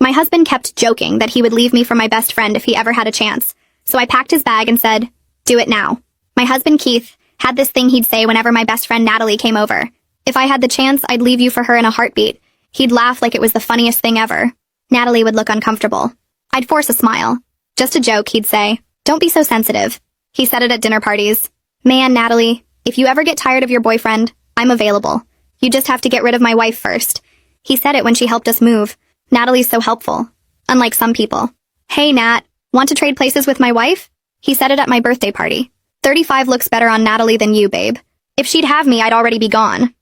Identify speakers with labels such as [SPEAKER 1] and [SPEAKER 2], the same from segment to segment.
[SPEAKER 1] My husband kept joking that he would leave me for my best friend if he ever had a chance, so I packed his bag and said, "Do it now." My husband Keith had this thing he'd say whenever my best friend Natalie came over. If I had the chance, I'd leave you for her in a heartbeat. He'd laugh like it was the funniest thing ever. Natalie would look uncomfortable. I'd force a smile. Just a joke, he'd say. Don't be so sensitive. He said it at dinner parties. Man, Natalie, if you ever get tired of your boyfriend, I'm available. You just have to get rid of my wife first. He said it when she helped us move. Natalie's so helpful. Unlike some people. Hey, Nat, want to trade places with my wife? He said it at my birthday party. 35 looks better on Natalie than you, babe. If she'd have me, I'd already be gone.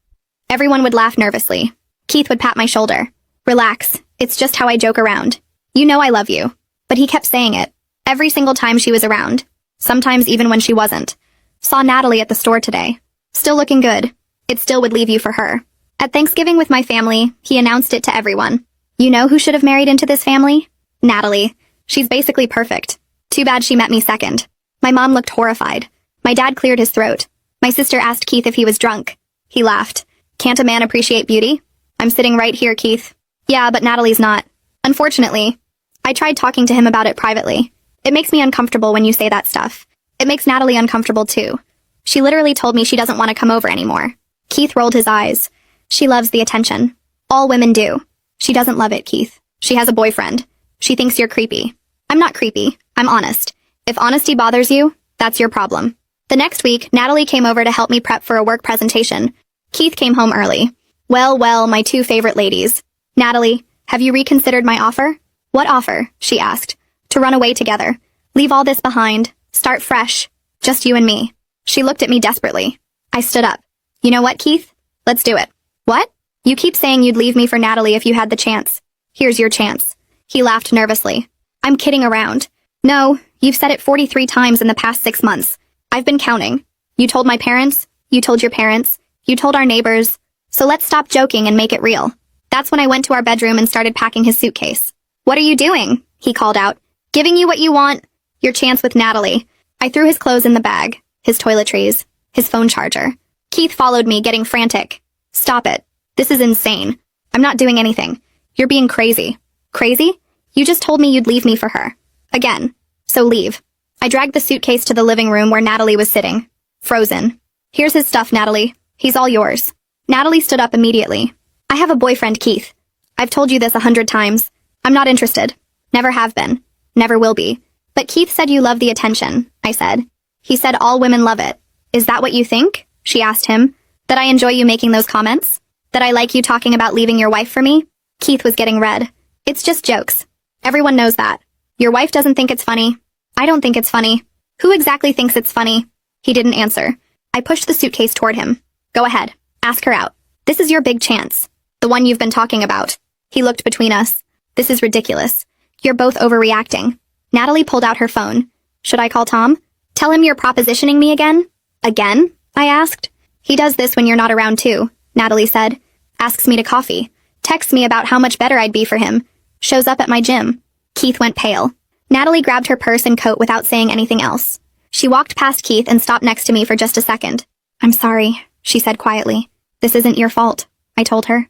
[SPEAKER 1] Everyone would laugh nervously. Keith would pat my shoulder. Relax, it's just how I joke around. You know I love you. But he kept saying it. Every single time she was around. Sometimes even when she wasn't. Saw Natalie at the store today. Still looking good. It still would leave you for her. At Thanksgiving with my family, he announced it to everyone. You know who should have married into this family? Natalie. She's basically perfect. Too bad she met me second. My mom looked horrified. My dad cleared his throat. My sister asked Keith if he was drunk. He laughed. Can't a man appreciate beauty? I'm sitting right here, Keith. Yeah, but Natalie's not. Unfortunately. I tried talking to him about it privately. It makes me uncomfortable when you say that stuff. It makes Natalie uncomfortable too. She literally told me she doesn't want to come over anymore. Keith rolled his eyes. She loves the attention. All women do. She doesn't love it, Keith. She has a boyfriend. She thinks you're creepy. I'm not creepy. I'm honest. If honesty bothers you, that's your problem. The next week, Natalie came over to help me prep for a work presentation. Keith came home early. Well, my two favorite ladies. Natalie, have you reconsidered my offer? What offer? She asked. To run away together. Leave all this behind. Start fresh. Just you and me. She looked at me desperately. I stood up. You know what, Keith? Let's do it. What? You keep saying you'd leave me for Natalie if you had the chance. Here's your chance. He laughed nervously. I'm kidding around. No, you've said it 43 times in the past 6 months. I've been counting. You told my parents. You told your parents. You told our neighbors. So let's stop joking and make it real. That's when I went to our bedroom and started packing his suitcase. What are you doing? He called out. Giving you what you want. Your chance with Natalie. I threw his clothes in the bag. His toiletries. His phone charger. Keith followed me, getting frantic. Stop it. This is insane. I'm not doing anything. You're being crazy. Crazy? You just told me you'd leave me for her. Again. So leave. I dragged the suitcase to the living room where Natalie was sitting. Frozen. Here's his stuff, Natalie. He's all yours. Natalie stood up immediately. I have a boyfriend, Keith. I've told you this 100 times. I'm not interested. Never have been. Never will be. But Keith said you love the attention, I said. He said all women love it. Is that what you think? She asked him. That I enjoy you making those comments? That I like you talking about leaving your wife for me? Keith was getting red. It's just jokes. Everyone knows that. Your wife doesn't think it's funny. I don't think it's funny. Who exactly thinks it's funny? He didn't answer. I pushed the suitcase toward him. Go ahead. Ask her out. This is your big chance. The one you've been talking about. He looked between us. This is ridiculous. You're both overreacting. Natalie pulled out her phone. Should I call Tom? Tell him you're propositioning me again? Again? I asked. He does this when you're not around too, Natalie said. Asks me to coffee. Texts me about how much better I'd be for him. Shows up at my gym. Keith went pale. Natalie grabbed her purse and coat without saying anything else. She walked past Keith and stopped next to me for just a second. I'm sorry, she said quietly. This isn't your fault, I told her.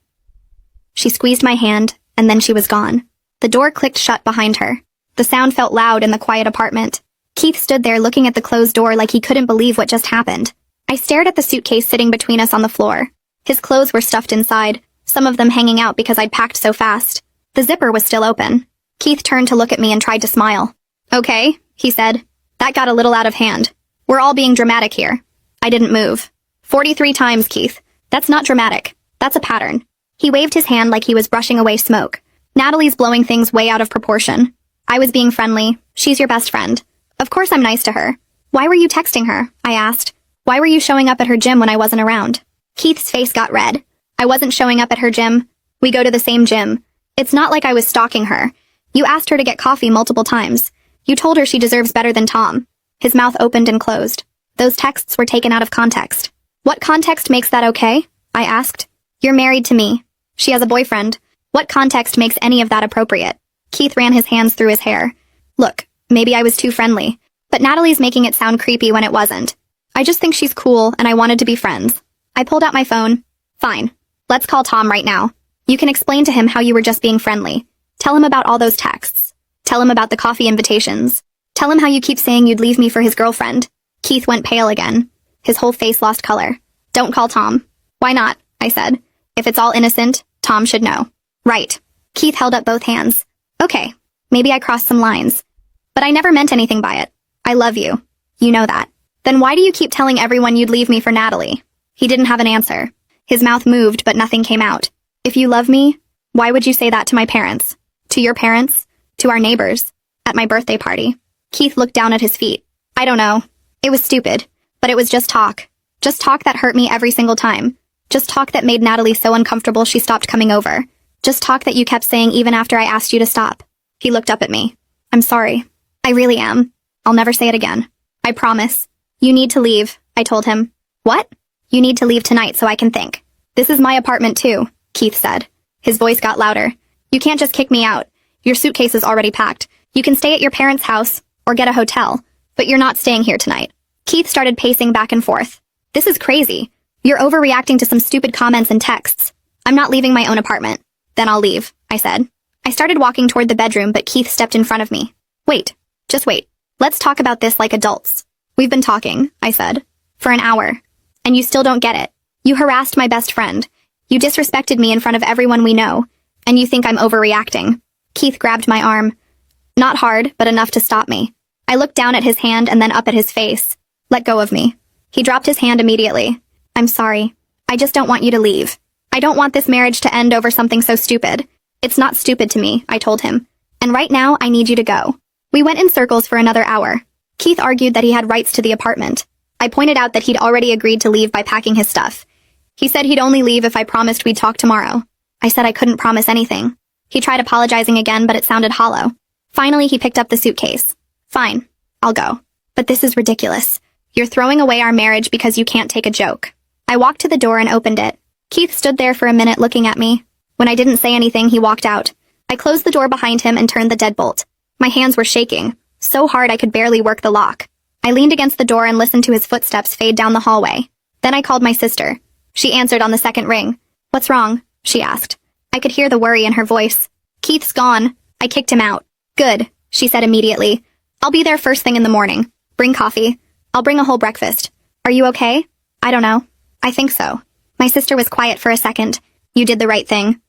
[SPEAKER 1] She squeezed my hand, and then she was gone. The door clicked shut behind her. The sound felt loud in the quiet apartment. Keith stood there looking at the closed door like he couldn't believe what just happened. I stared at the suitcase sitting between us on the floor. His clothes were stuffed inside, some of them hanging out because I'd packed so fast. The zipper was still open. Keith turned to look at me and tried to smile. Okay, he said. That got a little out of hand. We're all being dramatic here. I didn't move. 43 times, Keith. That's not dramatic. That's a pattern. He waved his hand like he was brushing away smoke. Natalie's blowing things way out of proportion. I was being friendly. She's your best friend. Of course I'm nice to her. Why were you texting her? I asked. Why were you showing up at her gym when I wasn't around? Keith's face got red. I wasn't showing up at her gym. We go to the same gym. It's not like I was stalking her. You asked her to get coffee multiple times. You told her she deserves better than Tom. His mouth opened and closed. Those texts were taken out of context. What context makes that okay? I asked. You're married to me. She has a boyfriend. What context makes any of that appropriate? Keith ran his hands through his hair. Look, maybe I was too friendly, but Natalie's making it sound creepy when it wasn't. I just think she's cool and I wanted to be friends. I pulled out my phone. Fine. Let's call Tom right now. You can explain to him how you were just being friendly. Tell him about all those texts. Tell him about the coffee invitations. Tell him how you keep saying you'd leave me for his girlfriend. Keith went pale again. His whole face lost color. Don't call Tom. Why not? I said. If it's all innocent, Tom should know. Right. Keith held up both hands. Okay, maybe I crossed some lines. But I never meant anything by it. I love you. You know that. Then why do you keep telling everyone you'd leave me for Natalie? He didn't have an answer. His mouth moved, but nothing came out. If you love me, why would you say that to my parents? To your parents? To our neighbors? At my birthday party? Keith looked down at his feet. I don't know. It was stupid. But it was just talk. Just talk that hurt me every single time. Just talk that made Natalie so uncomfortable she stopped coming over. Just talk that you kept saying even after I asked you to stop. He looked up at me. I'm sorry. I really am. I'll never say it again. I promise. You need to leave, I told him. What? You need to leave tonight so I can think. This is my apartment too, Keith said. His voice got louder. You can't just kick me out. Your suitcase is already packed. You can stay at your parents' house or get a hotel, but you're not staying here tonight. Keith started pacing back and forth. This is crazy. You're overreacting to some stupid comments and texts. I'm not leaving my own apartment. Then I'll leave, I said. I started walking toward the bedroom, but Keith stepped in front of me. Wait. Just wait. Let's talk about this like adults. We've been talking, I said, for an hour. And you still don't get it. You harassed my best friend. You disrespected me in front of everyone we know. And you think I'm overreacting. Keith grabbed my arm. Not hard, but enough to stop me. I looked down at his hand and then up at his face. Let go of me. He dropped his hand immediately. I'm sorry. I just don't want you to leave. I don't want this marriage to end over something so stupid. It's not stupid to me, I told him. And right now, I need you to go. We went in circles for another hour. Keith argued that he had rights to the apartment. I pointed out that he'd already agreed to leave by packing his stuff. He said he'd only leave if I promised we'd talk tomorrow. I said I couldn't promise anything. He tried apologizing again, but it sounded hollow. Finally, he picked up the suitcase. Fine, I'll go. But this is ridiculous. You're throwing away our marriage because you can't take a joke. I walked to the door and opened it. Keith stood there for a minute looking at me. When I didn't say anything, he walked out. I closed the door behind him and turned the deadbolt. My hands were shaking, so hard I could barely work the lock. I leaned against the door and listened to his footsteps fade down the hallway. Then I called my sister. She answered on the second ring. What's wrong? She asked. I could hear the worry in her voice. Keith's gone. I kicked him out. Good, she said immediately. I'll be there first thing in the morning. Bring coffee. I'll bring a whole breakfast. Are you okay? I don't know. I think so. My sister was quiet for a second. You did the right thing.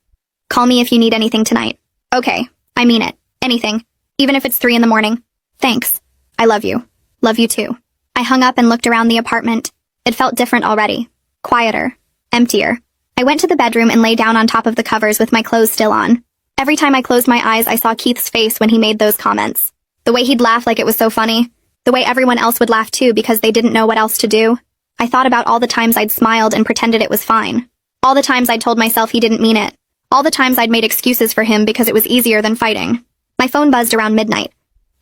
[SPEAKER 1] Call me if you need anything tonight. Okay, I mean it. Anything. Even if it's 3 in the morning. Thanks. I love you. Love you too. I hung up and looked around the apartment. It felt different already. Quieter. Emptier. I went to the bedroom and lay down on top of the covers with my clothes still on. Every time I closed my eyes, I saw Keith's face when he made those comments. The way he'd laugh like it was so funny. The way everyone else would laugh too because they didn't know what else to do. I thought about all the times I'd smiled and pretended it was fine. All the times I'd told myself he didn't mean it. All the times I'd made excuses for him because it was easier than fighting. My phone buzzed around midnight.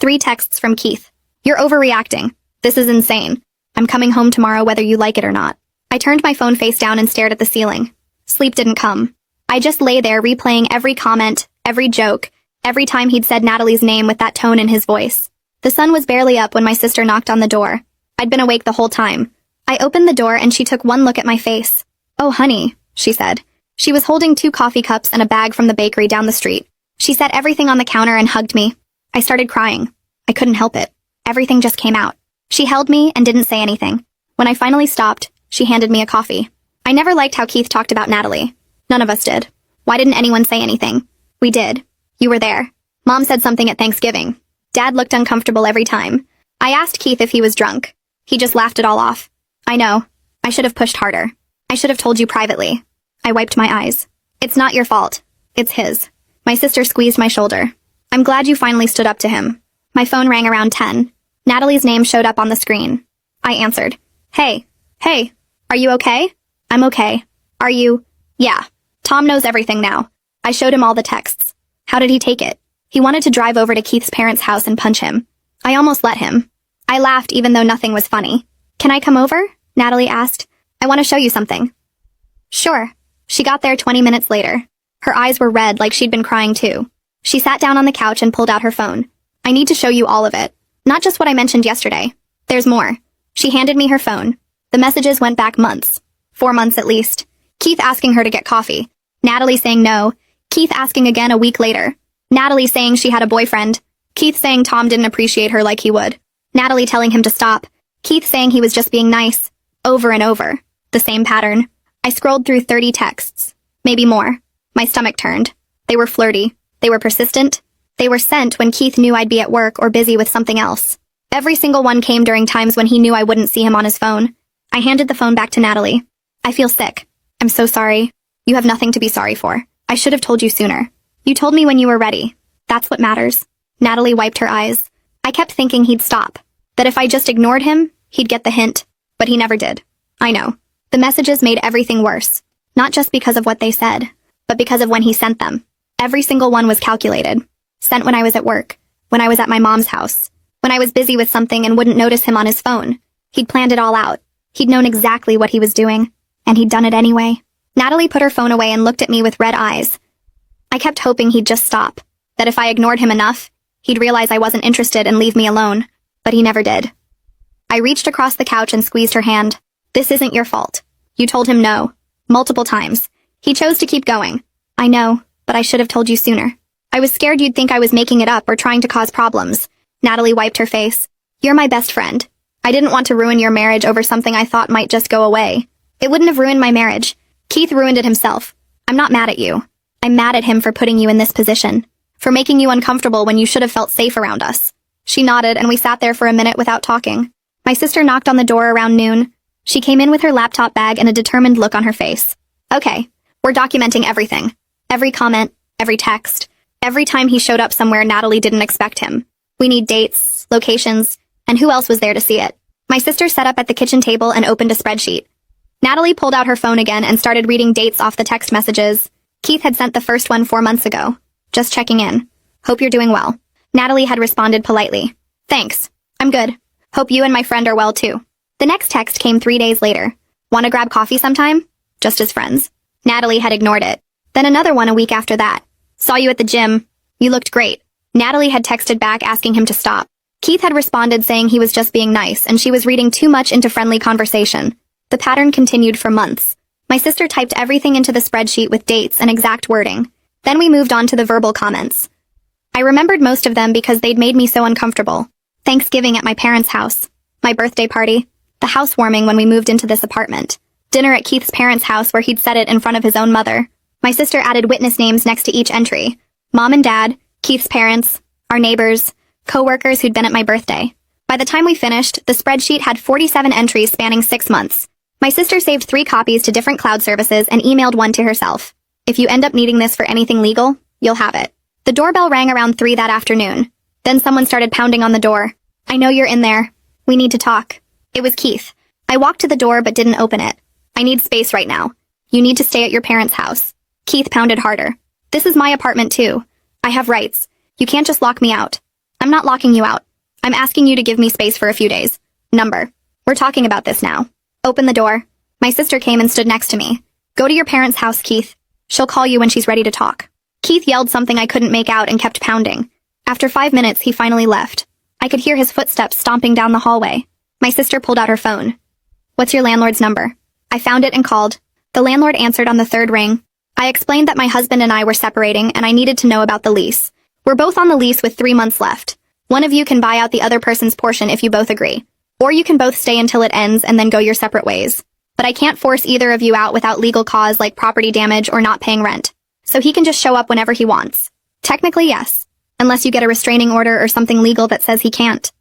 [SPEAKER 1] 3 texts from Keith. You're overreacting. This is insane. I'm coming home tomorrow whether you like it or not. I turned my phone face down and stared at the ceiling. Sleep didn't come. I just lay there replaying every comment, every joke, every time he'd said Natalie's name with that tone in his voice. The sun was barely up when my sister knocked on the door. I'd been awake the whole time. I opened the door and she took one look at my face. Oh, honey, she said. She was holding 2 coffee cups and a bag from the bakery down the street. She set everything on the counter and hugged me. I started crying. I couldn't help it. Everything just came out. She held me and didn't say anything. When I finally stopped, she handed me a coffee. I never liked how Keith talked about Natalie. None of us did. Why didn't anyone say anything? We did. You were there. Mom said something at Thanksgiving. Dad looked uncomfortable every time. I asked Keith if he was drunk. He just laughed it all off. I know. I should have pushed harder. I should have told you privately. I wiped my eyes. It's not your fault. It's his. My sister squeezed my shoulder. I'm glad you finally stood up to him. My phone rang around 10. Natalie's name showed up on the screen. I answered. Hey. Hey. Are you okay? I'm okay. Are you? Yeah. Tom knows everything now. I showed him all the texts. How did he take it? He wanted to drive over to Keith's parents' house and punch him. I almost let him. I laughed even though nothing was funny. Can I come over? Natalie asked. I want to show you something. Sure. She got there 20 minutes later. Her eyes were red like she'd been crying too. She sat down on the couch and pulled out her phone. I need to show you all of it. Not just what I mentioned yesterday. There's more. She handed me her phone. The messages went back months. 4 months at least. Keith asking her to get coffee. Natalie saying no. Keith asking again a week later. Natalie saying she had a boyfriend. Keith saying Tom didn't appreciate her like he would. Natalie telling him to stop. Keith saying he was just being nice. Over and over. The same pattern. I scrolled through 30 texts. Maybe more. My stomach turned. They were flirty. They were persistent. They were sent when Keith knew I'd be at work or busy with something else. Every single one came during times when he knew I wouldn't see him on his phone. I handed the phone back to Natalie. I feel sick. I'm so sorry. You have nothing to be sorry for. I should have told you sooner. You told me when you were ready. That's what matters. Natalie wiped her eyes. I kept thinking he'd stop. That if I just ignored him, he'd get the hint. But he never did. I know. The messages made everything worse. Not just because of what they said, but because of when he sent them. Every single one was calculated. Sent when I was at work. When I was at my mom's house. When I was busy with something and wouldn't notice him on his phone. He'd planned it all out. He'd known exactly what he was doing. And he'd done it anyway. Natalie put her phone away and looked at me with red eyes. I kept hoping he'd just stop. That if I ignored him enough, he'd realize I wasn't interested and leave me alone. But he never did. I reached across the couch and squeezed her hand. This isn't your fault. You told him no. Multiple times. He chose to keep going. I know, but I should have told you sooner. I was scared you'd think I was making it up or trying to cause problems. Natalie wiped her face. You're my best friend. I didn't want to ruin your marriage over something I thought might just go away. It wouldn't have ruined my marriage. Keith ruined it himself. I'm not mad at you. I'm mad at him for putting you in this position. For making you uncomfortable when you should have felt safe around us. She nodded and we sat there for a minute without talking. My sister knocked on the door around noon. She came in with her laptop bag and a determined look on her face. Okay, we're documenting everything. Every comment, every text. Every time he showed up somewhere Natalie didn't expect him. We need dates, locations, and who else was there to see it. My sister sat up at the kitchen table and opened a spreadsheet. Natalie pulled out her phone again and started reading dates off the text messages. Keith had sent the first one 4 months ago. Just checking in. Hope you're doing well. Natalie had responded politely. Thanks. I'm good. Hope you and my friend are well too. The next text came 3 days later. Want to grab coffee sometime? Just as friends. Natalie had ignored it. Then another one a week after that. Saw you at the gym. You looked great. Natalie had texted back asking him to stop. Keith had responded saying he was just being nice and she was reading too much into friendly conversation. The pattern continued for months. My sister typed everything into the spreadsheet with dates and exact wording. Then we moved on to the verbal comments. I remembered most of them because they'd made me so uncomfortable. Thanksgiving at my parents' house. My birthday party. The housewarming when we moved into this apartment. Dinner at Keith's parents' house where he'd said it in front of his own mother. My sister added witness names next to each entry. Mom and Dad, Keith's parents, our neighbors, co-workers who'd been at my birthday. By the time we finished, the spreadsheet had 47 entries spanning 6 months. My sister saved 3 copies to different cloud services and emailed one to herself. If you end up needing this for anything legal, you'll have it. The doorbell rang around 3 that afternoon. Then someone started pounding on the door. I know you're in there. We need to talk. It was Keith. I walked to the door but didn't open it. I need space right now. You need to stay at your parents' house. Keith pounded harder. This is my apartment too. I have rights. You can't just lock me out. I'm not locking you out. I'm asking you to give me space for a few days. Number. We're talking about this now. Open the door. My sister came and stood next to me. Go to your parents' house, Keith. She'll call you when she's ready to talk. Keith yelled something I couldn't make out and kept pounding. After 5 minutes, he finally left. I could hear his footsteps stomping down the hallway. My sister pulled out her phone. What's your landlord's number? I found it and called. The landlord answered on the 3rd ring. I explained that my husband and I were separating and I needed to know about the lease. We're both on the lease with 3 months left. One of you can buy out the other person's portion if you both agree. Or you can both stay until it ends and then go your separate ways. But I can't force either of you out without legal cause like property damage or not paying rent. So he can just show up whenever he wants. Technically, yes. Unless you get a restraining order or something legal that says he can't.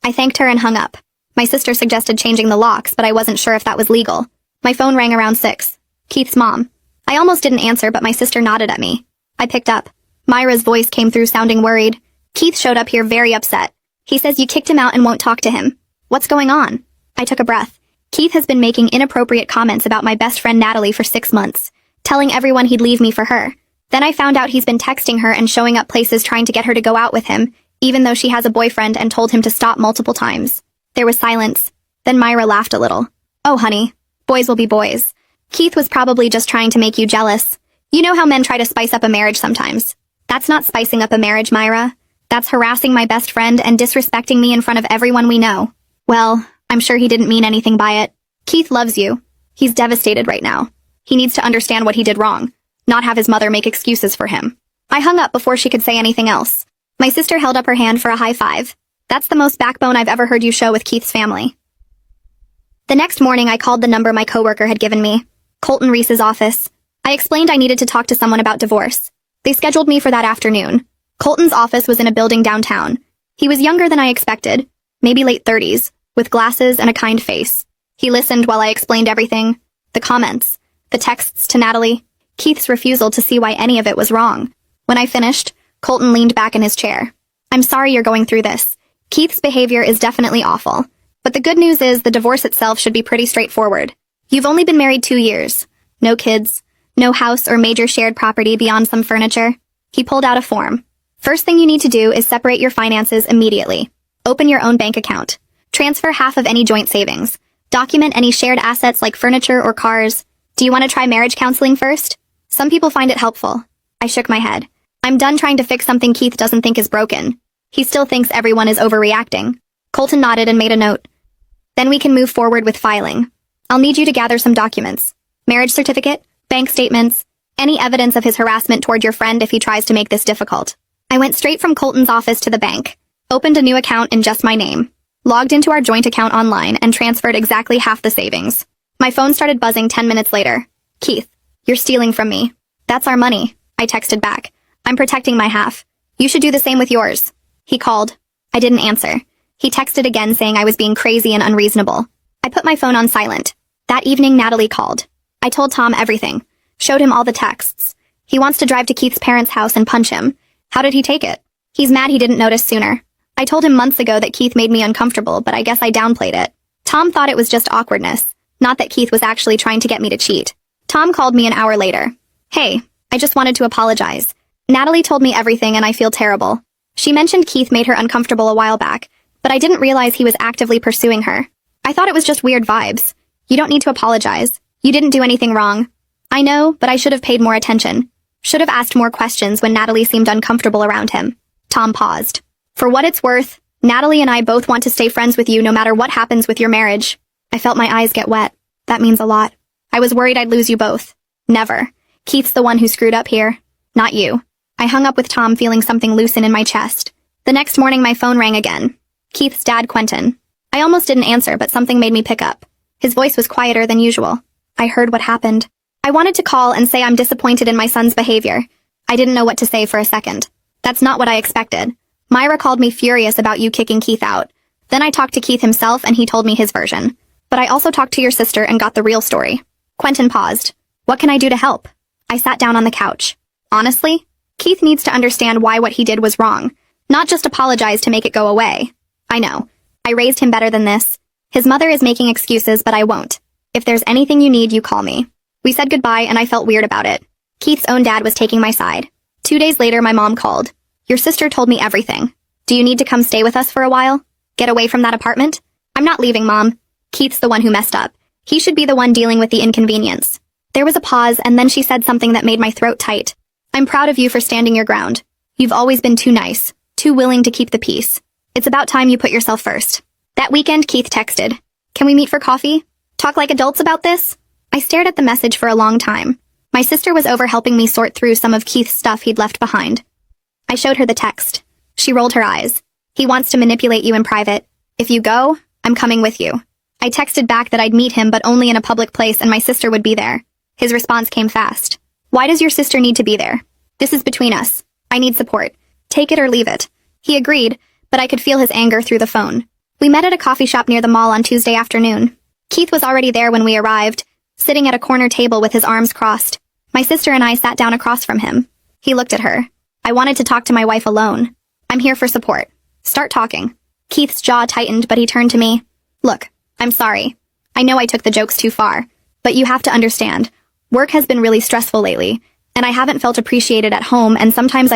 [SPEAKER 1] I thanked her and hung up. My sister suggested changing the locks, but I wasn't sure if that was legal. My phone rang around 6. Keith's mom. I almost didn't answer, but my sister nodded at me. I picked up. Myra's voice came through sounding worried. Keith showed up here very upset. He says you kicked him out and won't talk to him. What's going on? I took a breath. Keith has been making inappropriate comments about my best friend Natalie for 6 months, telling everyone he'd leave me for her. Then I found out he's been texting her and showing up places trying to get her to go out with him, even though she has a boyfriend, and told him to stop multiple times. There was silence. Then Myra laughed a little. Oh, honey. Boys will be boys. Keith was probably just trying to make you jealous. You know how men try to spice up a marriage sometimes. That's not spicing up a marriage, Myra. That's harassing my best friend and disrespecting me in front of everyone we know. Well, I'm sure he didn't mean anything by it. Keith loves you. He's devastated right now. He needs to understand what he did wrong, not have his mother make excuses for him. I hung up before she could say anything else. My sister held up her hand for a high five. That's the most backbone I've ever heard you show with Keith's family. The next morning, I called the number my coworker had given me, Colton Reese's office. I explained I needed to talk to someone about divorce. They scheduled me for that afternoon. Colton's office was in a building downtown. He was younger than I expected, maybe late 30s, with glasses and a kind face. He listened while I explained everything, the comments, the texts to Natalie, Keith's refusal to see why any of it was wrong. When I finished, Colton leaned back in his chair. I'm sorry you're going through this. Keith's behavior is definitely awful. But the good news is the divorce itself should be pretty straightforward. You've only been married 2 years. No kids, no house or major shared property beyond some furniture. He pulled out a form. First thing you need to do is separate your finances immediately. Open your own bank account. Transfer half of any joint savings. Document any shared assets like furniture or cars. Do you want to try marriage counseling first? Some people find it helpful. I shook my head. I'm done trying to fix something Keith doesn't think is broken. He still thinks everyone is overreacting. Colton nodded and made a note. Then we can move forward with filing. I'll need you to gather some documents. Marriage certificate, bank statements, any evidence of his harassment toward your friend if he tries to make this difficult. I went straight from Colton's office to the bank, opened a new account in just my name, logged into our joint account online, and transferred exactly half the savings. My phone started buzzing 10 minutes later. Keith, you're stealing from me. That's our money, I texted back. I'm protecting my half. You should do the same with yours. He called. I didn't answer. He texted again saying I was being crazy and unreasonable. I put my phone on silent. That evening, Natalie called. I told Tom everything. Showed him all the texts. He wants to drive to Keith's parents' house and punch him. How did he take it? He's mad he didn't notice sooner. I told him months ago that Keith made me uncomfortable, but I guess I downplayed it. Tom thought it was just awkwardness, not that Keith was actually trying to get me to cheat. Tom called me an hour later. Hey, I just wanted to apologize. Natalie told me everything and I feel terrible. She mentioned Keith made her uncomfortable a while back, but I didn't realize he was actively pursuing her. I thought it was just weird vibes. You don't need to apologize. You didn't do anything wrong. I know, but I should have paid more attention. Should have asked more questions when Natalie seemed uncomfortable around him. Tom paused. For what it's worth, Natalie and I both want to stay friends with you no matter what happens with your marriage. I felt my eyes get wet. That means a lot. I was worried I'd lose you both. Never. Keith's the one who screwed up here. Not you. I hung up with Tom feeling something loosen in my chest. The next morning my phone rang again. Keith's dad, Quentin. I almost didn't answer, but something made me pick up. His voice was quieter than usual. I heard what happened. I wanted to call and say I'm disappointed in my son's behavior. I didn't know what to say for a second. That's not what I expected. Myra called me furious about you kicking Keith out. Then I talked to Keith himself and he told me his version. But I also talked to your sister and got the real story. Quentin paused. What can I do to help? I sat down on the couch. Honestly, Keith needs to understand why what he did was wrong, not just apologize to make it go away. I know. I raised him better than this. His mother is making excuses, but I won't. If there's anything you need, you call me. We said goodbye and I felt weird about it. Keith's own dad was taking my side. 2 days later, my mom called. Your sister told me everything. Do you need to come stay with us for a while? Get away from that apartment? I'm not leaving, Mom. Keith's the one who messed up. He should be the one dealing with the inconvenience. There was a pause and then she said something that made my throat tight. I'm proud of you for standing your ground. You've always been too nice, too willing to keep the peace. It's about time you put yourself first. That weekend, Keith texted. Can we meet for coffee? Talk like adults about this? I stared at the message for a long time. My sister was over helping me sort through some of Keith's stuff he'd left behind. I showed her the text. She rolled her eyes. He wants to manipulate you in private. If you go, I'm coming with you. I texted back that I'd meet him but only in a public place and my sister would be there. His response came fast. Why does your sister need to be there? This is between us. I need support. Take it or leave it. He agreed, but I could feel his anger through the phone. We met at a coffee shop near the mall on Tuesday afternoon. Keith was already there when we arrived, sitting at a corner table with his arms crossed. My sister and I sat down across from him. He looked at her. I wanted to talk to my wife alone. I'm here for support. Start talking. Keith's jaw tightened, but he turned to me. Look, I'm sorry. I know I took the jokes too far, but you have to understand. Work has been really stressful lately, and I haven't felt appreciated at home, and sometimes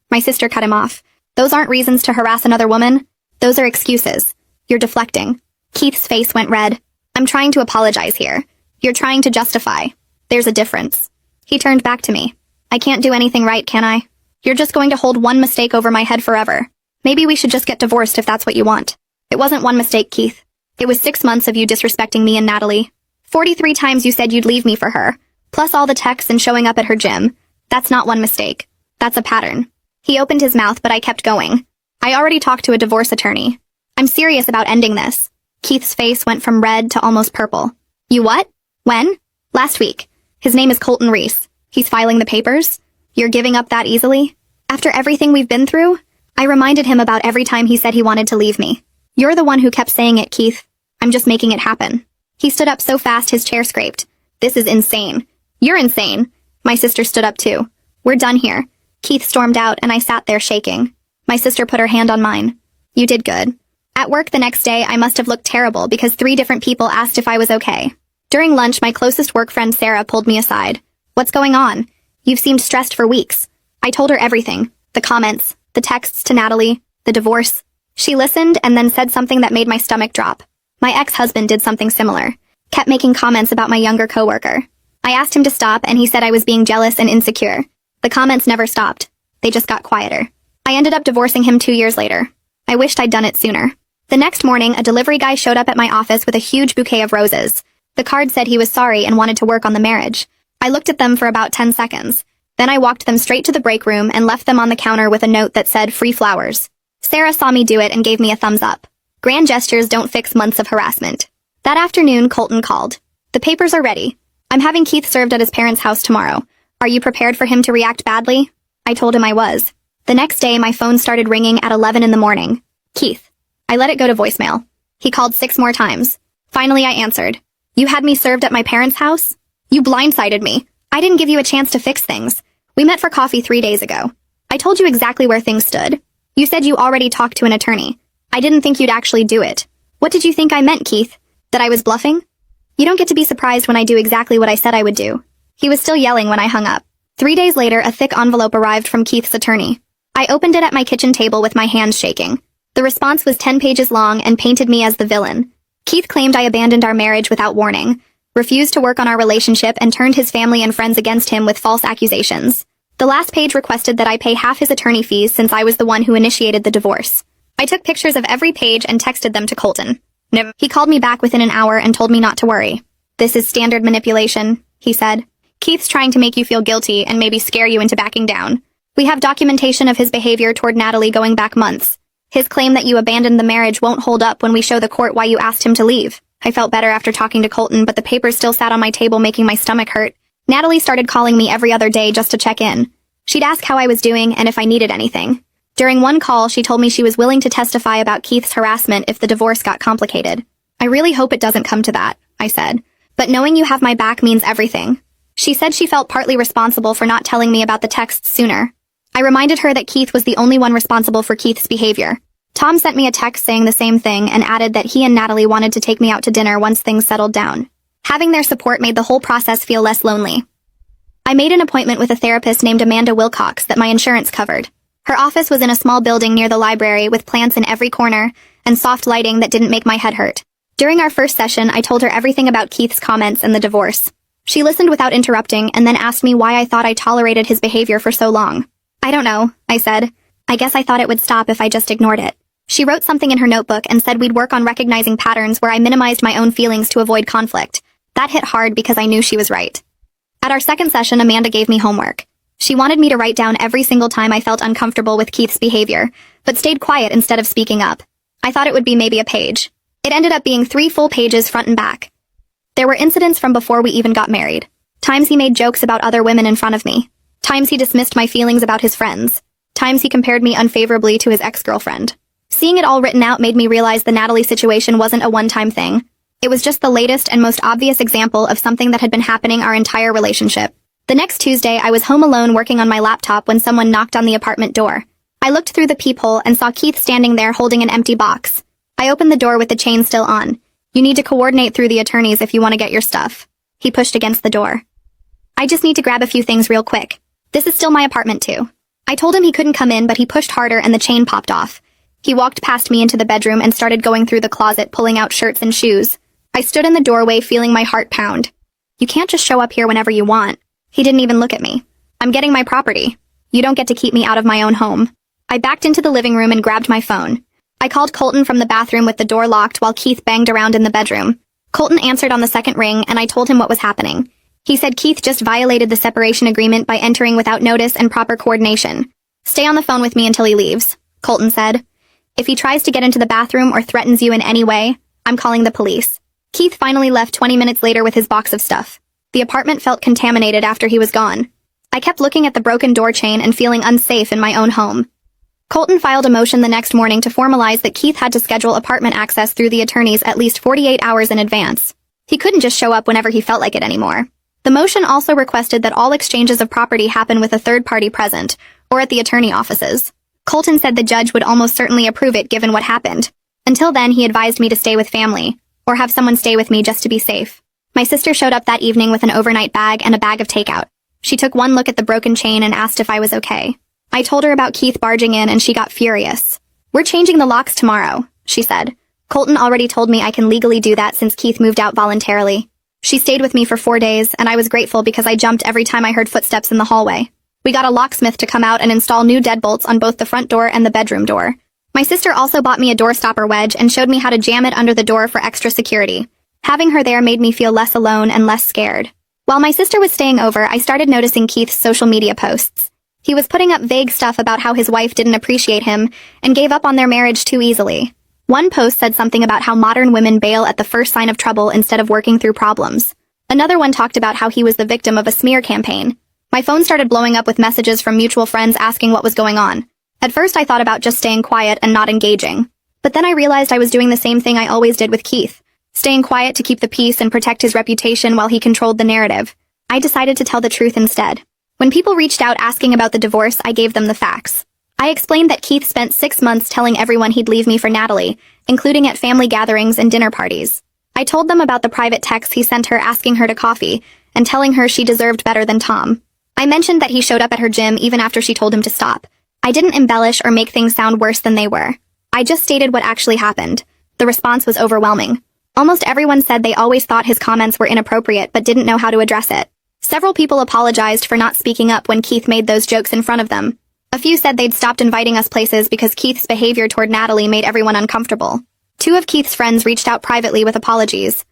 [SPEAKER 1] My sister cut him off. Those aren't reasons to harass another woman. Those are excuses. You're deflecting. Keith's face went red. I'm trying to apologize here. You're trying to justify. There's a difference. He turned back to me. I can't do anything right, can I? You're just going to hold one mistake over my head forever. Maybe we should just get divorced if that's what you want. It wasn't one mistake, Keith. It was 6 months of you disrespecting me and Natalie. 43 times you said you'd leave me for her, plus all the texts and showing up at her gym. That's not one mistake. That's a pattern. He opened his mouth, but I kept going. I already talked to a divorce attorney. I'm serious about ending this. Keith's face went from red to almost purple. You what? When? Last week. His name is Colton Reese. He's filing the papers? You're giving up that easily? After everything we've been through? I reminded him about every time he said he wanted to leave me. You're the one who kept saying it, Keith. I'm just making it happen. He stood up so fast his chair scraped. This is insane. You're insane. My sister stood up too. We're done here. Keith stormed out and I sat there shaking. My sister put her hand on mine. You did good. At work the next day, I must have looked terrible because 3 different people asked if I was okay. During lunch, my closest work friend Sarah pulled me aside. What's going on? You've seemed stressed for weeks. I told her everything. The comments, the texts to Natalie, the divorce. She listened and then said something that made my stomach drop. My ex-husband did something similar. Kept making comments about my younger coworker. I asked him to stop and he said I was being jealous and insecure. The comments never stopped. They just got quieter. I ended up divorcing him 2 years later. I wished I'd done it sooner. The next morning, a delivery guy showed up at my office with a huge bouquet of roses. The card said he was sorry and wanted to work on the marriage. I looked at them for about 10 seconds. Then I walked them straight to the break room and left them on the counter with a note that said free flowers. Sarah saw me do it and gave me a thumbs up. Grand gestures don't fix months of harassment. That afternoon, Colton called. The papers are ready. I'm having Keith served at his parents' house tomorrow. Are you prepared for him to react badly? I told him I was. The next day, my phone started ringing at 11 in the morning. Keith. I let it go to voicemail. He called 6 more times. Finally, I answered. You had me served at my parents' house? You blindsided me. I didn't give you a chance to fix things. We met for coffee 3 days ago. I told you exactly where things stood. You said you already talked to an attorney. I didn't think you'd actually do it. What did you think I meant, Keith? That I was bluffing? You don't get to be surprised when I do exactly what I said I would do. He was still yelling when I hung up. 3 days later, a thick envelope arrived from Keith's attorney. I opened it at my kitchen table with my hands shaking. The response was 10 pages long and painted me as the villain. Keith claimed I abandoned our marriage without warning, refused to work on our relationship, and turned his family and friends against him with false accusations. The last page requested that I pay half his attorney fees since I was the one who initiated the divorce. I took pictures of every page and texted them to Colton. He called me back within an hour and told me not to worry. This is standard manipulation, he said. Keith's trying to make you feel guilty and maybe scare you into backing down. We have documentation of his behavior toward Natalie going back months. His claim that you abandoned the marriage won't hold up when we show the court why you asked him to leave. I felt better after talking to Colton, but the papers still sat on my table making my stomach hurt. Natalie started calling me every other day just to check in. She'd ask how I was doing and if I needed anything. During one call, she told me she was willing to testify about Keith's harassment if the divorce got complicated. I really hope it doesn't come to that, I said. But knowing you have my back means everything. She said she felt partly responsible for not telling me about the texts sooner. I reminded her that Keith was the only one responsible for Keith's behavior. Tom sent me a text saying the same thing and added that he and Natalie wanted to take me out to dinner once things settled down. Having their support made the whole process feel less lonely. I made an appointment with a therapist named Amanda Wilcox that my insurance covered. Her office was in a small building near the library with plants in every corner and soft lighting that didn't make my head hurt. During our first session, I told her everything about Keith's comments and the divorce. She listened without interrupting and then asked me why I thought I tolerated his behavior for so long. I don't know, I said. I guess I thought it would stop if I just ignored it. She wrote something in her notebook and said we'd work on recognizing patterns where I minimized my own feelings to avoid conflict. That hit hard because I knew she was right. At our second session, Amanda gave me homework. She wanted me to write down every single time I felt uncomfortable with Keith's behavior, but stayed quiet instead of speaking up. I thought it would be maybe a page. It ended up being 3 full pages front and back. There were incidents from before we even got married. Times he made jokes about other women in front of me. Times he dismissed my feelings about his friends. Times he compared me unfavorably to his ex-girlfriend. Seeing it all written out made me realize the Natalie situation wasn't a one-time thing. It was just the latest and most obvious example of something that had been happening our entire relationship. The next Tuesday, I was home alone working on my laptop when someone knocked on the apartment door. I looked through the peephole and saw Keith standing there holding an empty box. I opened the door with the chain still on. You need to coordinate through the attorneys if you want to get your stuff. He pushed against the door. I just need to grab a few things real quick. This is still my apartment too. I told him he couldn't come in, but he pushed harder and the chain popped off. He walked past me into the bedroom and started going through the closet, pulling out shirts and shoes. I stood in the doorway feeling my heart pound. You can't just show up here whenever you want. He didn't even look at me. I'm getting my property. You don't get to keep me out of my own home. I backed into the living room and grabbed my phone. I called Colton from the bathroom with the door locked while Keith banged around in the bedroom. Colton answered on the second ring and I told him what was happening. He said Keith just violated the separation agreement by entering without notice and proper coordination. Stay on the phone with me until he leaves, Colton said. If he tries to get into the bathroom or threatens you in any way, I'm calling the police. Keith finally left 20 minutes later with his box of stuff. The apartment felt contaminated after he was gone. I kept looking at the broken door chain and feeling unsafe in my own home. Colton filed a motion the next morning to formalize that Keith had to schedule apartment access through the attorneys at least 48 hours in advance. He couldn't just show up whenever he felt like it anymore. The motion also requested that all exchanges of property happen with a third party present, or at the attorney offices. Colton said the judge would almost certainly approve it given what happened. Until then, he advised me to stay with family, or have someone stay with me just to be safe. My sister showed up that evening with an overnight bag and a bag of takeout. She took one look at the broken chain and asked if I was okay. I told her about Keith barging in and she got furious. We're changing the locks tomorrow, she said. Colton already told me I can legally do that since Keith moved out voluntarily. She stayed with me for 4 days, and I was grateful because I jumped every time I heard footsteps in the hallway. We got a locksmith to come out and install new deadbolts on both the front door and the bedroom door. My sister also bought me a door stopper wedge and showed me how to jam it under the door for extra security. Having her there made me feel less alone and less scared. While my sister was staying over, I started noticing Keith's social media posts. He was putting up vague stuff about how his wife didn't appreciate him and gave up on their marriage too easily. One post said something about how modern women bail at the first sign of trouble instead of working through problems. Another one talked about how he was the victim of a smear campaign. My phone started blowing up with messages from mutual friends asking what was going on. At first I thought about just staying quiet and not engaging. But then I realized I was doing the same thing I always did with Keith. Staying quiet to keep the peace and protect his reputation while he controlled the narrative. I decided to tell the truth instead. When people reached out asking about the divorce, I gave them the facts. I explained that Keith spent 6 months telling everyone he'd leave me for Natalie, including at family gatherings and dinner parties. I told them about the private texts he sent her asking her to coffee, and telling her she deserved better than Tom. I mentioned that he showed up at her gym even after she told him to stop. I didn't embellish or make things sound worse than they were. I just stated what actually happened. The response was overwhelming. Almost everyone said they always thought his comments were inappropriate but didn't know how to address it. Several people apologized for not speaking up when Keith made those jokes in front of them. A few said they'd stopped inviting us places because Keith's behavior toward Natalie made everyone uncomfortable. 2 of Keith's friends reached out privately with apologies.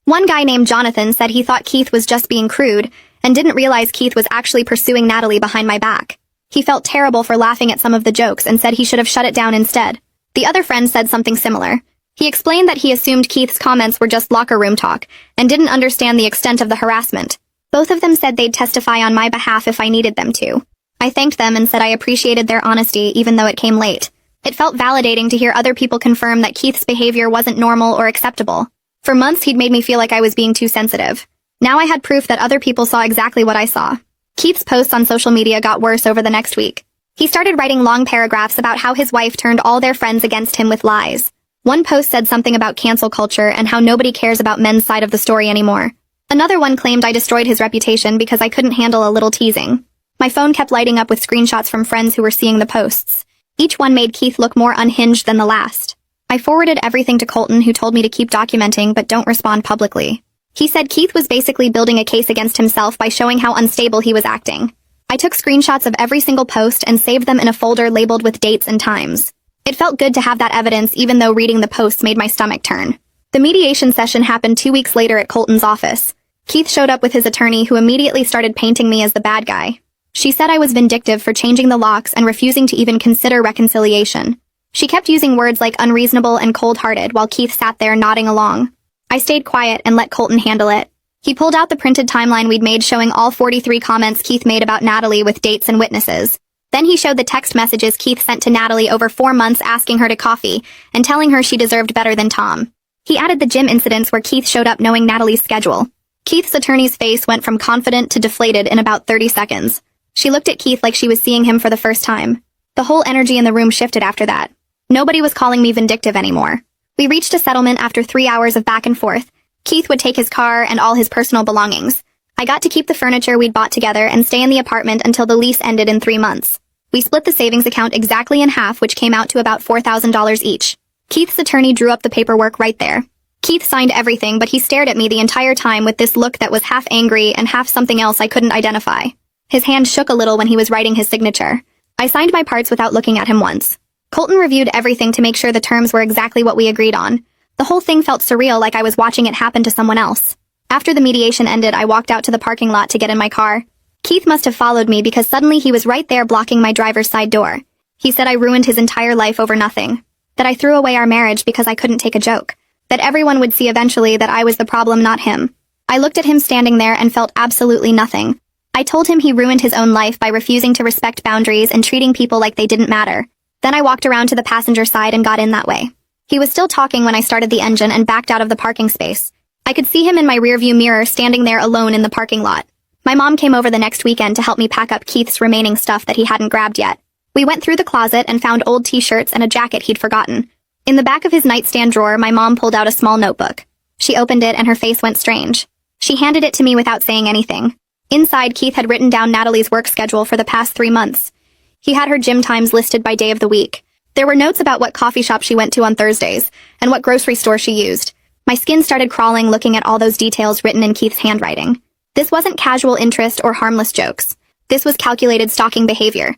[SPEAKER 1] One guy named Jonathan said he thought Keith was just being crude and didn't realize Keith was actually pursuing Natalie behind my back. He felt terrible for laughing at some of the jokes and said he should have shut it down instead. The other friend said something similar. He explained that he assumed Keith's comments were just locker room talk and didn't understand the extent of the harassment. Both of them said they'd testify on my behalf if I needed them to. I thanked them and said I appreciated their honesty even though it came late. It felt validating to hear other people confirm that Keith's behavior wasn't normal or acceptable. For months he'd made me feel like I was being too sensitive. Now I had proof that other people saw exactly what I saw. Keith's posts on social media got worse over the next week. He started writing long paragraphs about how his wife turned all their friends against him with lies. One post said something about cancel culture and how nobody cares about men's side of the story anymore. Another one claimed I destroyed his reputation because I couldn't handle a little teasing. My phone kept lighting up with screenshots from friends who were seeing the posts. Each one made Keith look more unhinged than the last. I forwarded everything to Colton, who told me to keep documenting but don't respond publicly. He said Keith was basically building a case against himself by showing how unstable he was acting. I took screenshots of every single post and saved them in a folder labeled with dates and times. It felt good to have that evidence even though reading the posts made my stomach turn. The mediation session happened 2 weeks later at Colton's office. Keith showed up with his attorney, who immediately started painting me as the bad guy. She said I was vindictive for changing the locks and refusing to even consider reconciliation. She kept using words like unreasonable and cold-hearted while Keith sat there nodding along. I stayed quiet and let Colton handle it. He pulled out the printed timeline we'd made showing all 43 comments Keith made about Natalie with dates and witnesses. Then he showed the text messages Keith sent to Natalie over 4 months asking her to coffee and telling her she deserved better than Tom. He added the gym incidents where Keith showed up knowing Natalie's schedule. Keith's attorney's face went from confident to deflated in about 30 seconds. She looked at Keith like she was seeing him for the first time. The whole energy in the room shifted after that. Nobody was calling me vindictive anymore. We reached a settlement after 3 hours of back and forth. Keith would take his car and all his personal belongings. I got to keep the furniture we'd bought together and stay in the apartment until the lease ended in 3 months. We split the savings account exactly in half, which came out to about $4,000 each. Keith's attorney drew up the paperwork right there. Keith signed everything, but he stared at me the entire time with this look that was half angry and half something else I couldn't identify. His hand shook a little when he was writing his signature. I signed my parts without looking at him once. Colton reviewed everything to make sure the terms were exactly what we agreed on. The whole thing felt surreal, like I was watching it happen to someone else. After the mediation ended, I walked out to the parking lot to get in my car. Keith must have followed me because suddenly he was right there blocking my driver's side door. He said I ruined his entire life over nothing. That I threw away our marriage because I couldn't take a joke. That everyone would see eventually that I was the problem, not him. I looked at him standing there and felt absolutely nothing. I told him he ruined his own life by refusing to respect boundaries and treating people like they didn't matter. Then I walked around to the passenger side and got in that way. He was still talking when I started the engine and backed out of the parking space. I could see him in my rearview mirror standing there alone in the parking lot. My mom came over the next weekend to help me pack up Keith's remaining stuff that he hadn't grabbed yet. We went through the closet and found old t-shirts and a jacket he'd forgotten. In the back of his nightstand drawer, my mom pulled out a small notebook. She opened it and her face went strange. She handed it to me without saying anything. Inside, Keith had written down Natalie's work schedule for the past 3 months. He had her gym times listed by day of the week. There were notes about what coffee shop she went to on Thursdays and what grocery store she used. My skin started crawling looking at all those details written in Keith's handwriting. This wasn't casual interest or harmless jokes. This was calculated stalking behavior.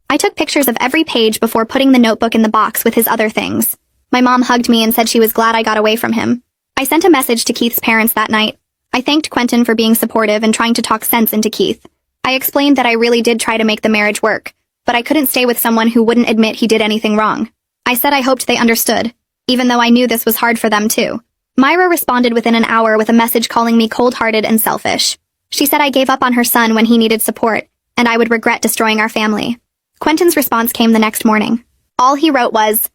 [SPEAKER 1] I took pictures of every page before putting the notebook in the box with his other things. My mom hugged me and said she was glad I got away from him. I sent a message to Keith's parents that night. I thanked Quentin for being supportive and trying to talk sense into Keith. I explained that I really did try to make the marriage work, but I couldn't stay with someone who wouldn't admit he did anything wrong. I said I hoped they understood, even though I knew this was hard for them too. Myra responded within an hour with a message calling me cold-hearted and selfish. She said I gave up on her son when he needed support, and I would regret destroying our family. Quentin's response came the next morning. All he wrote was,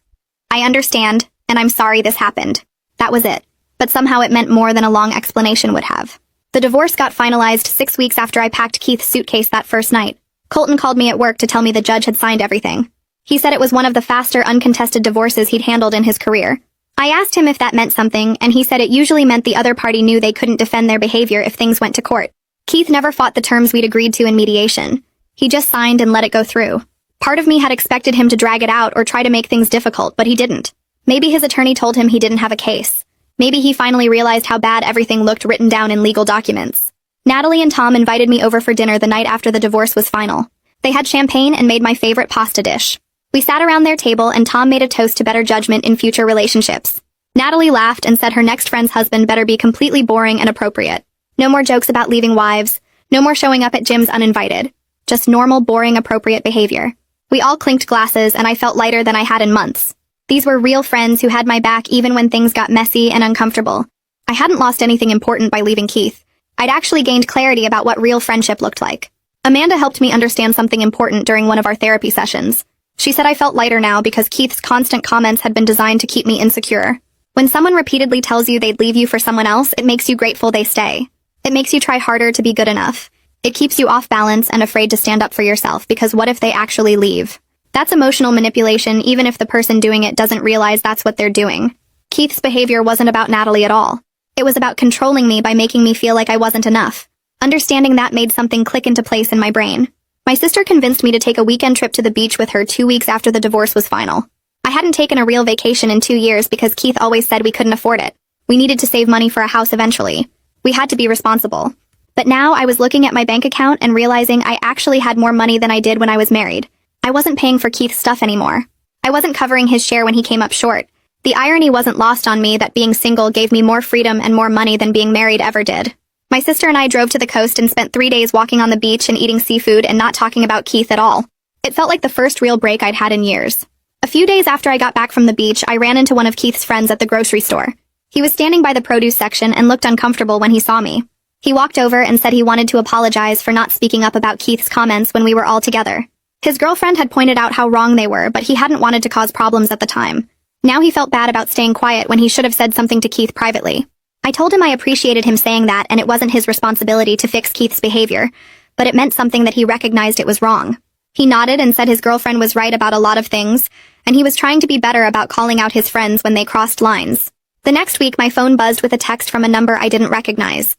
[SPEAKER 1] "I understand, and I'm sorry this happened." That was it, but somehow it meant more than a long explanation would have. The divorce got finalized 6 weeks after I packed Keith's suitcase that first night. Colton called me at work to tell me the judge had signed everything. He said it was one of the faster uncontested divorces he'd handled in his career. I asked him if that meant something, and he said it usually meant the other party knew they couldn't defend their behavior if things went to court. Keith never fought the terms we'd agreed to in mediation. He just signed and let it go through. Part of me had expected him to drag it out or try to make things difficult, but he didn't. Maybe his attorney told him he didn't have a case. Maybe he finally realized how bad everything looked written down in legal documents. Natalie and Tom invited me over for dinner the night after the divorce was final. They had champagne and made my favorite pasta dish. We sat around their table and Tom made a toast to better judgment in future relationships. Natalie laughed and said her next friend's husband better be completely boring and appropriate. No more jokes about leaving wives. No more showing up at gyms uninvited. Just normal, boring, appropriate behavior. We all clinked glasses and I felt lighter than I had in months. These were real friends who had my back even when things got messy and uncomfortable. I hadn't lost anything important by leaving Keith. I'd actually gained clarity about what real friendship looked like. Amanda helped me understand something important during one of our therapy sessions. She said I felt lighter now because Keith's constant comments had been designed to keep me insecure. When someone repeatedly tells you they'd leave you for someone else, it makes you grateful they stay. It makes you try harder to be good enough. It keeps you off balance and afraid to stand up for yourself because what if they actually leave? That's emotional manipulation even if the person doing it doesn't realize that's what they're doing. Keith's behavior wasn't about Natalie at all. It was about controlling me by making me feel like I wasn't enough. Understanding that made something click into place in my brain. My sister convinced me to take a weekend trip to the beach with her 2 weeks after the divorce was final. I hadn't taken a real vacation in 2 years because Keith always said we couldn't afford it. We needed to save money for a house eventually. We had to be responsible. But now I was looking at my bank account and realizing I actually had more money than I did when I was married. I wasn't paying for Keith's stuff anymore. I wasn't covering his share when he came up short. The irony wasn't lost on me that being single gave me more freedom and more money than being married ever did. My sister and I drove to the coast and spent 3 days walking on the beach and eating seafood and not talking about Keith at all. It felt like the first real break I'd had in years. A few days after I got back from the beach, I ran into one of Keith's friends at the grocery store. He was standing by the produce section and looked uncomfortable when he saw me. He walked over and said he wanted to apologize for not speaking up about Keith's comments when we were all together. His girlfriend had pointed out how wrong they were, but he hadn't wanted to cause problems at the time. Now he felt bad about staying quiet when he should have said something to Keith privately. I told him I appreciated him saying that and it wasn't his responsibility to fix Keith's behavior, but it meant something that he recognized it was wrong. He nodded and said his girlfriend was right about a lot of things, and he was trying to be better about calling out his friends when they crossed lines. The next week, my phone buzzed with a text from a number I didn't recognize.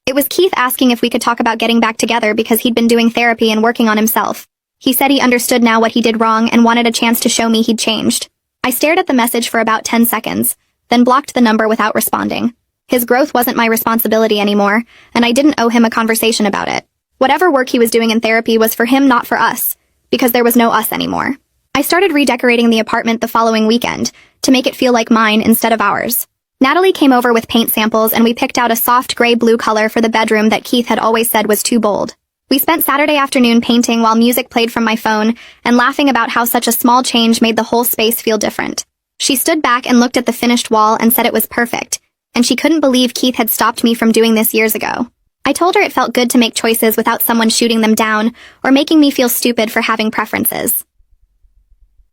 [SPEAKER 1] It was Keith asking if we could talk about getting back together because he'd been doing therapy and working on himself. He said he understood now what he did wrong and wanted a chance to show me he'd changed. I stared at the message for about 10 seconds, then blocked the number without responding. His growth wasn't my responsibility anymore, and I didn't owe him a conversation about it. Whatever work he was doing in therapy was for him, not for us, because there was no us anymore. I started redecorating the apartment the following weekend, to make it feel like mine instead of ours. Natalie came over with paint samples and we picked out a soft gray-blue color for the bedroom that Keith had always said was too bold. We spent Saturday afternoon painting while music played from my phone and laughing about how such a small change made the whole space feel different. She stood back and looked at the finished wall and said it was perfect, and she couldn't believe Keith had stopped me from doing this years ago. I told her it felt good to make choices without someone shooting them down or making me feel stupid for having preferences.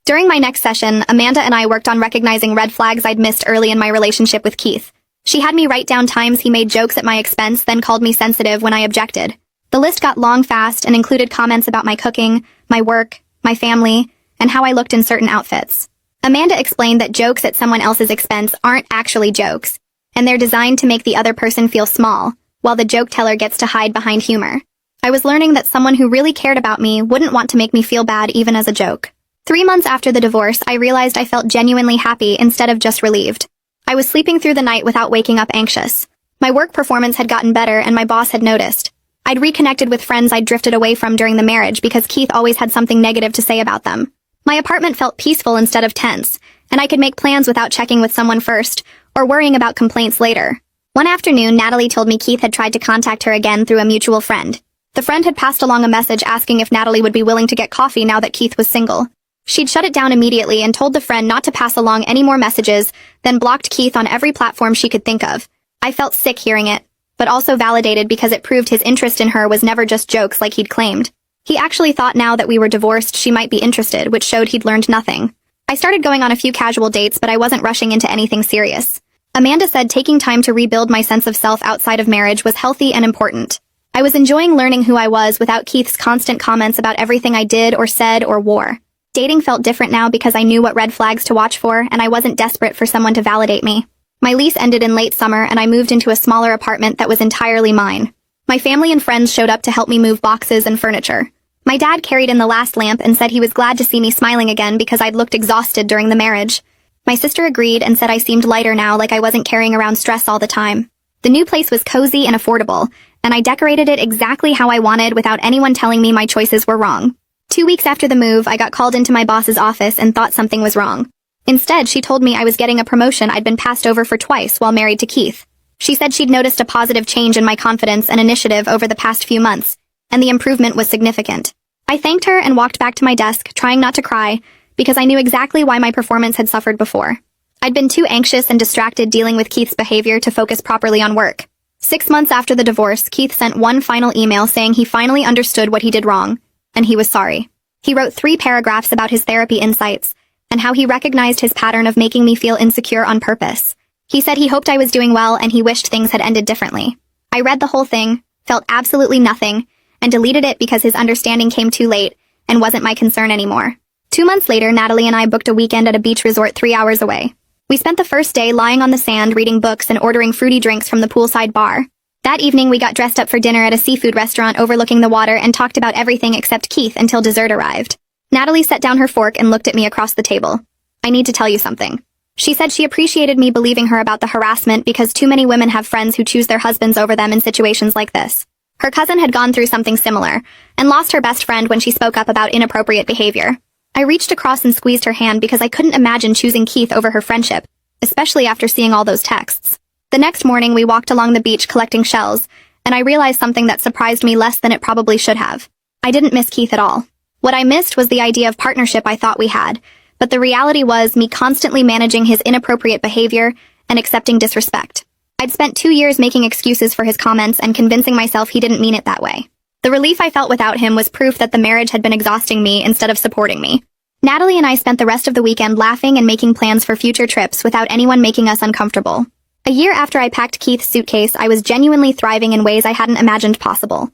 [SPEAKER 1] During my next session, Amanda and I worked on recognizing red flags I'd missed early in my relationship with Keith. She had me write down times he made jokes at my expense, then called me sensitive when I objected. The list got long fast and included comments about my cooking, my work, my family, and how I looked in certain outfits. Amanda explained that jokes at someone else's expense aren't actually jokes, and they're designed to make the other person feel small, while the joke teller gets to hide behind humor. I was learning that someone who really cared about me wouldn't want to make me feel bad even as a joke. 3 months after the divorce, I realized I felt genuinely happy instead of just relieved. I was sleeping through the night without waking up anxious. My work performance had gotten better and my boss had noticed. I'd reconnected with friends I'd drifted away from during the marriage because Keith always had something negative to say about them. My apartment felt peaceful instead of tense, and I could make plans without checking with someone first or worrying about complaints later. One afternoon, Natalie told me Keith had tried to contact her again through a mutual friend. The friend had passed along a message asking if Natalie would be willing to get coffee now that Keith was single. She'd shut it down immediately and told the friend not to pass along any more messages, then blocked Keith on every platform she could think of. I felt sick hearing it, but also validated because it proved his interest in her was never just jokes like he'd claimed. He actually thought now that we were divorced she might be interested, which showed he'd learned nothing. I started going on a few casual dates, but I wasn't rushing into anything serious. Amanda said taking time to rebuild my sense of self outside of marriage was healthy and important. I was enjoying learning who I was without Keith's constant comments about everything I did or said or wore. Dating felt different now because I knew what red flags to watch for, and I wasn't desperate for someone to validate me. My lease ended in late summer, and I moved into a smaller apartment that was entirely mine. My family and friends showed up to help me move boxes and furniture. My dad carried in the last lamp and said he was glad to see me smiling again because I'd looked exhausted during the marriage. My sister agreed and said I seemed lighter now, like I wasn't carrying around stress all the time. The new place was cozy and affordable, and I decorated it exactly how I wanted without anyone telling me my choices were wrong. 2 weeks after the move, I got called into my boss's office and thought something was wrong. Instead, she told me I was getting a promotion I'd been passed over for twice while married to Keith. She said she'd noticed a positive change in my confidence and initiative over the past few months, and the improvement was significant. I thanked her and walked back to my desk, trying not to cry, because I knew exactly why my performance had suffered before. I'd been too anxious and distracted dealing with Keith's behavior to focus properly on work. 6 months after the divorce, Keith sent one final email saying he finally understood what he did wrong, and he was sorry. He wrote 3 paragraphs about his therapy insights, and how he recognized his pattern of making me feel insecure on purpose. He said he hoped I was doing well and he wished things had ended differently. I read the whole thing, felt absolutely nothing, and deleted it because his understanding came too late and wasn't my concern anymore. 2 months later, Natalie and I booked a weekend at a beach resort 3 hours away. We spent the first day lying on the sand reading books and ordering fruity drinks from the poolside bar. That evening, we got dressed up for dinner at a seafood restaurant overlooking the water and talked about everything except Keith until dessert arrived. Natalie set down her fork and looked at me across the table. I need to tell you something. She said she appreciated me believing her about the harassment because too many women have friends who choose their husbands over them in situations like this. Her cousin had gone through something similar and lost her best friend when she spoke up about inappropriate behavior. I reached across and squeezed her hand because I couldn't imagine choosing Keith over her friendship, especially after seeing all those texts. The next morning, we walked along the beach collecting shells, and I realized something that surprised me less than it probably should have. I didn't miss Keith at all. What I missed was the idea of partnership I thought we had, but the reality was me constantly managing his inappropriate behavior and accepting disrespect. I'd spent 2 years making excuses for his comments and convincing myself he didn't mean it that way. The relief I felt without him was proof that the marriage had been exhausting me instead of supporting me. Natalie and I spent the rest of the weekend laughing and making plans for future trips without anyone making us uncomfortable. A year after I packed Keith's suitcase, I was genuinely thriving in ways I hadn't imagined possible.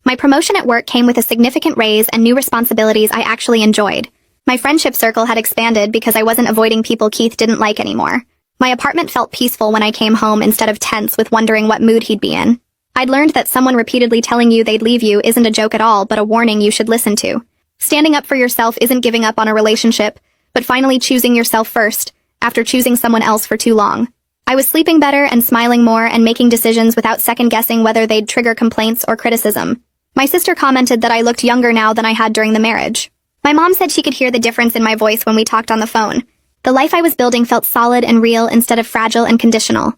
[SPEAKER 1] My promotion at work came with a significant raise and new responsibilities I actually enjoyed. My friendship circle had expanded because I wasn't avoiding people Keith didn't like anymore. My apartment felt peaceful when I came home instead of tense with wondering what mood he'd be in. I'd learned that someone repeatedly telling you they'd leave you isn't a joke at all, but a warning you should listen to. Standing up for yourself isn't giving up on a relationship, but finally choosing yourself first, after choosing someone else for too long. I was sleeping better and smiling more and making decisions without second-guessing whether they'd trigger complaints or criticism. My sister commented that I looked younger now than I had during the marriage. My mom said she could hear the difference in my voice when we talked on the phone, The life I was building felt solid and real instead of fragile and conditional.